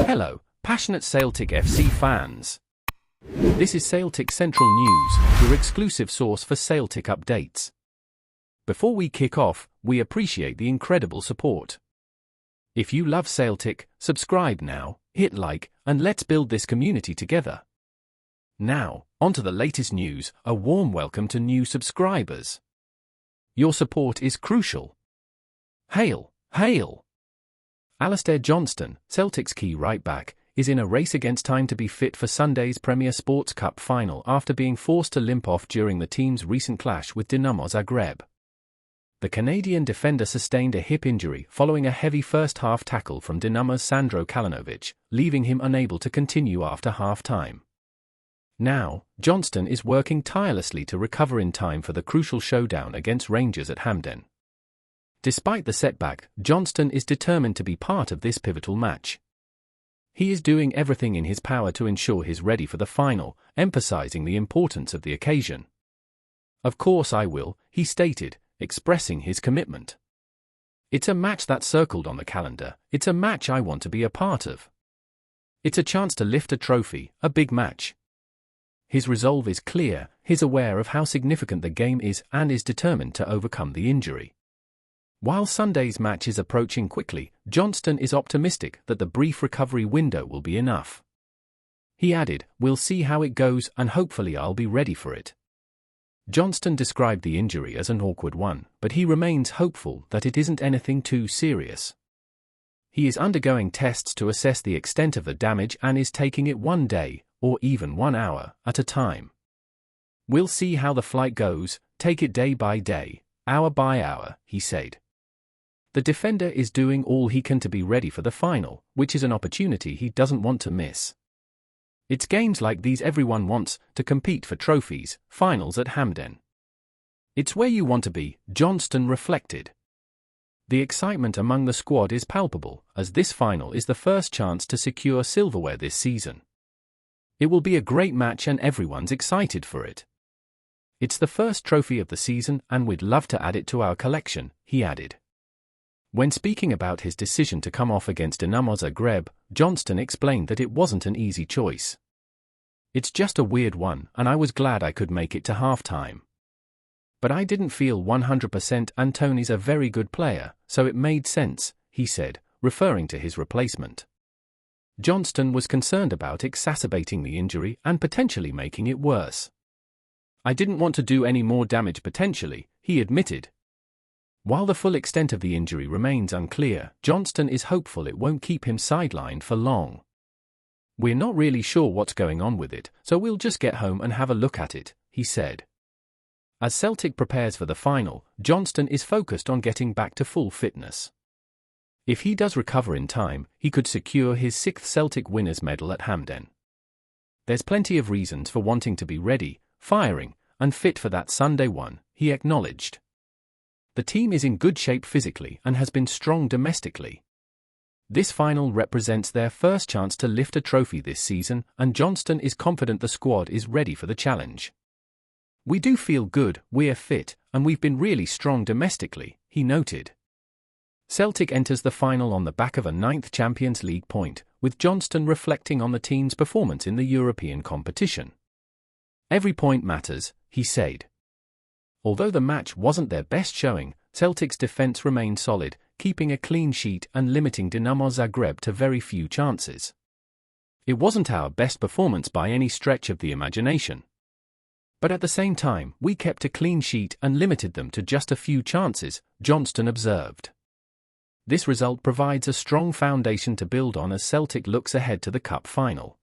Hello, passionate Celtic FC fans. This is Celtic Central News, your exclusive source for Celtic updates. Before we kick off, we appreciate the incredible support. If you love Celtic, subscribe now, hit like, and let's build this community together. Now, onto the latest news. A warm welcome to new subscribers. Your support is crucial. Hail, hail! Alistair Johnston, Celtic's key right-back, is in a race against time to be fit for Sunday's Premier Sports Cup final after being forced to limp off during the team's recent clash with Dinamo Zagreb. The Canadian defender sustained a hip injury following a heavy first-half tackle from Dinamo's Sandro Kalinovic, leaving him unable to continue after half-time. Now, Johnston is working tirelessly to recover in time for the crucial showdown against Rangers at Hampden. Despite the setback, Johnston is determined to be part of this pivotal match. He is doing everything in his power to ensure he's ready for the final, emphasizing the importance of the occasion. "Of course I will," he stated, expressing his commitment. "It's a match that's circled on the calendar, it's a match I want to be a part of. It's a chance to lift a trophy, a big match." His resolve is clear, he's aware of how significant the game is and is determined to overcome the injury. While Sunday's match is approaching quickly, Johnston is optimistic that the brief recovery window will be enough. He added, "We'll see how it goes and hopefully I'll be ready for it." Johnston described the injury as an awkward one, but he remains hopeful that it isn't anything too serious. He is undergoing tests to assess the extent of the damage and is taking it one day, or even 1 hour, at a time. "We'll see how the flight goes, take it day by day, hour by hour," he said. The defender is doing all he can to be ready for the final, which is an opportunity he doesn't want to miss. It's games like these everyone wants, to compete for trophies, finals at Hampden. It's where you want to be, Johnston reflected. The excitement among the squad is palpable, as this final is the first chance to secure silverware this season. It will be a great match and everyone's excited for it. "It's the first trophy of the season and we'd love to add it to our collection," he added. When speaking about his decision to come off against Dinamo Zagreb, Johnston explained that it wasn't an easy choice. "It's just a weird one and I was glad I could make it to half-time. But I didn't feel 100% and Tony's a very good player, so it made sense," he said, referring to his replacement. Johnston was concerned about exacerbating the injury and potentially making it worse. "I didn't want to do any more damage potentially," he admitted. While the full extent of the injury remains unclear, Johnston is hopeful it won't keep him sidelined for long. "We're not really sure what's going on with it, so we'll just get home and have a look at it," he said. As Celtic prepares for the final, Johnston is focused on getting back to full fitness. If he does recover in time, he could secure his 6th Celtic winners' medal at Hampden. "There's plenty of reasons for wanting to be ready, firing, and fit for that Sunday one," he acknowledged. The team is in good shape physically and has been strong domestically. This final represents their first chance to lift a trophy this season, and Johnston is confident the squad is ready for the challenge. "We do feel good, we're fit, and we've been really strong domestically," he noted. Celtic enters the final on the back of a 9th Champions League point, with Johnston reflecting on the team's performance in the European competition. "Every point matters," he said. Although the match wasn't their best showing, Celtic's defence remained solid, keeping a clean sheet and limiting Dinamo Zagreb to very few chances. "It wasn't our best performance by any stretch of the imagination. But at the same time, we kept a clean sheet and limited them to just a few chances," Johnston observed. This result provides a strong foundation to build on as Celtic looks ahead to the Cup final.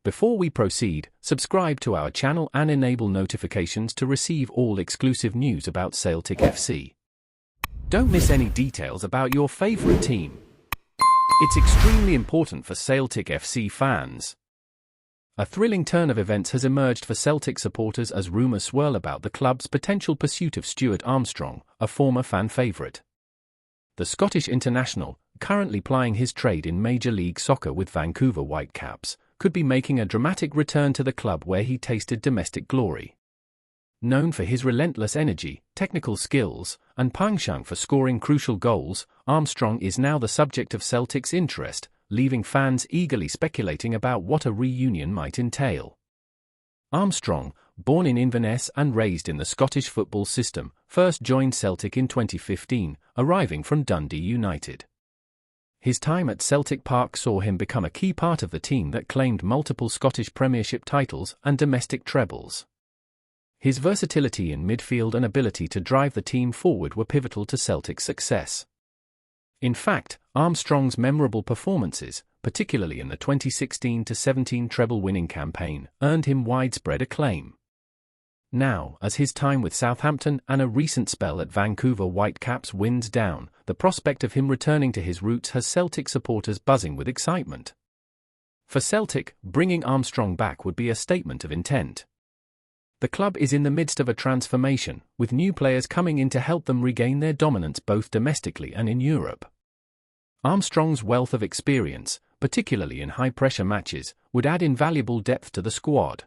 Before we proceed, subscribe to our channel and enable notifications to receive all exclusive news about Celtic FC. Don't miss any details about your favorite team. It's extremely important for Celtic FC fans. A thrilling turn of events has emerged for Celtic supporters as rumours swirl about the club's potential pursuit of Stuart Armstrong, a former fan favourite. The Scottish international, currently plying his trade in Major League Soccer with Vancouver Whitecaps, could be making a dramatic return to the club where he tasted domestic glory. Known for his relentless energy, technical skills, and penchant for scoring crucial goals, Armstrong is now the subject of Celtic's interest, leaving fans eagerly speculating about what a reunion might entail. Armstrong, born in Inverness and raised in the Scottish football system, first joined Celtic in 2015, arriving from Dundee United. His time at Celtic Park saw him become a key part of the team that claimed multiple Scottish Premiership titles and domestic trebles. His versatility in midfield and ability to drive the team forward were pivotal to Celtic's success. In fact, Armstrong's memorable performances, particularly in the 2016-17 treble-winning campaign, earned him widespread acclaim. Now, as his time with Southampton and a recent spell at Vancouver Whitecaps winds down, the prospect of him returning to his roots has Celtic supporters buzzing with excitement. For Celtic, bringing Armstrong back would be a statement of intent. The club is in the midst of a transformation, with new players coming in to help them regain their dominance both domestically and in Europe. Armstrong's wealth of experience, particularly in high-pressure matches, would add invaluable depth to the squad.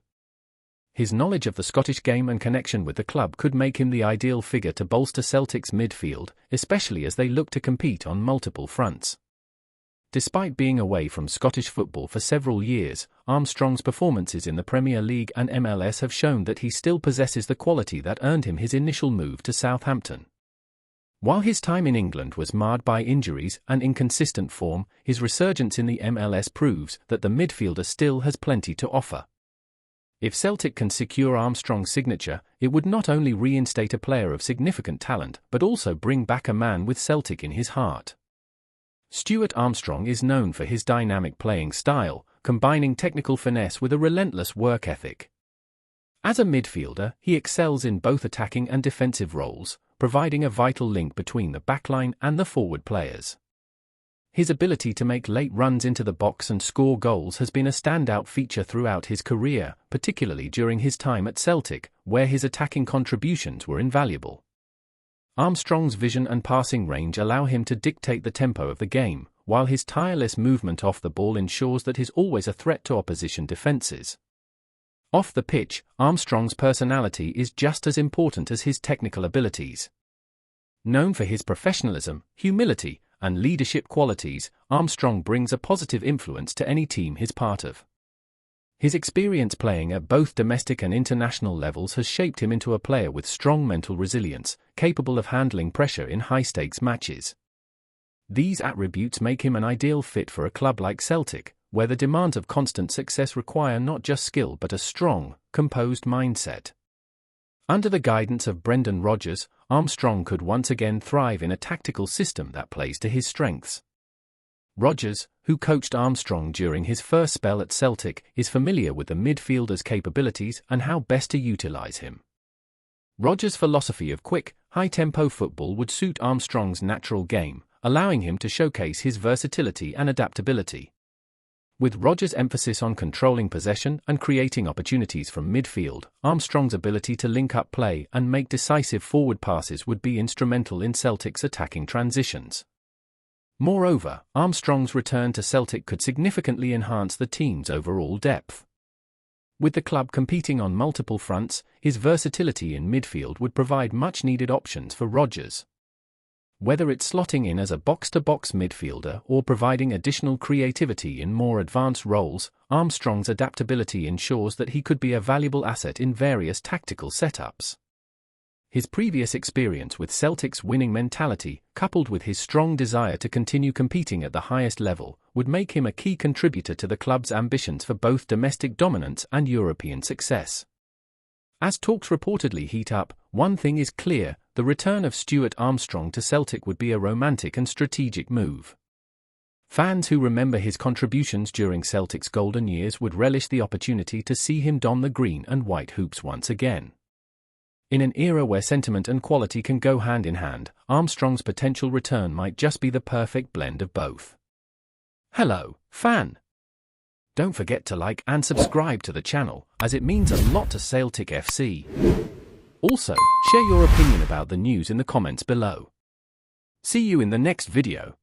His knowledge of the Scottish game and connection with the club could make him the ideal figure to bolster Celtic's midfield, especially as they look to compete on multiple fronts. Despite being away from Scottish football for several years, Armstrong's performances in the Premier League and MLS have shown that he still possesses the quality that earned him his initial move to Southampton. While his time in England was marred by injuries and inconsistent form, his resurgence in the MLS proves that the midfielder still has plenty to offer. If Celtic can secure Armstrong's signature, it would not only reinstate a player of significant talent but also bring back a man with Celtic in his heart. Stuart Armstrong is known for his dynamic playing style, combining technical finesse with a relentless work ethic. As a midfielder, he excels in both attacking and defensive roles, providing a vital link between the backline and the forward players. His ability to make late runs into the box and score goals has been a standout feature throughout his career, particularly during his time at Celtic, where his attacking contributions were invaluable. Armstrong's vision and passing range allow him to dictate the tempo of the game, while his tireless movement off the ball ensures that he's always a threat to opposition defenses. Off the pitch, Armstrong's personality is just as important as his technical abilities. Known for his professionalism, humility, and leadership qualities, Armstrong brings a positive influence to any team he's part of. His experience playing at both domestic and international levels has shaped him into a player with strong mental resilience, capable of handling pressure in high-stakes matches. These attributes make him an ideal fit for a club like Celtic, where the demands of constant success require not just skill but a strong, composed mindset. Under the guidance of Brendan Rodgers, Armstrong could once again thrive in a tactical system that plays to his strengths. Rodgers, who coached Armstrong during his first spell at Celtic, is familiar with the midfielder's capabilities and how best to utilize him. Rodgers' philosophy of quick, high-tempo football would suit Armstrong's natural game, allowing him to showcase his versatility and adaptability. With Rodgers' emphasis on controlling possession and creating opportunities from midfield, Armstrong's ability to link up play and make decisive forward passes would be instrumental in Celtic's attacking transitions. Moreover, Armstrong's return to Celtic could significantly enhance the team's overall depth. With the club competing on multiple fronts, his versatility in midfield would provide much-needed options for Rodgers. Whether it's slotting in as a box-to-box midfielder or providing additional creativity in more advanced roles, Armstrong's adaptability ensures that he could be a valuable asset in various tactical setups. His previous experience with Celtic's winning mentality, coupled with his strong desire to continue competing at the highest level, would make him a key contributor to the club's ambitions for both domestic dominance and European success. As talks reportedly heat up, one thing is clear: the return of Stuart Armstrong to Celtic would be a romantic and strategic move. Fans who remember his contributions during Celtic's golden years would relish the opportunity to see him don the green and white hoops once again. In an era where sentiment and quality can go hand in hand, Armstrong's potential return might just be the perfect blend of both. Hello, fan! Don't forget to like and subscribe to the channel, as it means a lot to Celtic FC. Also, share your opinion about the news in the comments below. See you in the next video.